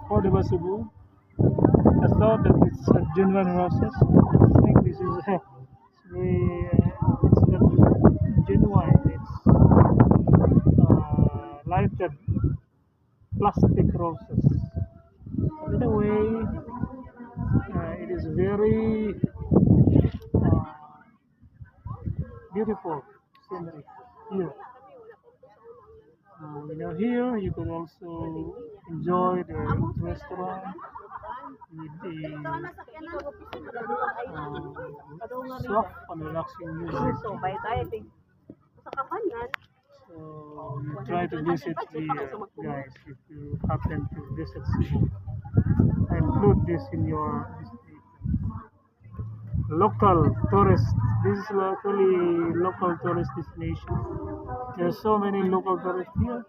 Cordoba, Cebu. I thought that it's a genuine roses. I think this is it's not genuine. It's lighted plastic roses. But in a way, it is very uh, beautiful scenery here. Here you can also enjoy the restaurant with the soft and relaxing music. So you try to visit here, guys, if you happen to visit Cebu. Include this in your destination. Local tourist. This is actually local tourist destination. There's so many local tourists here.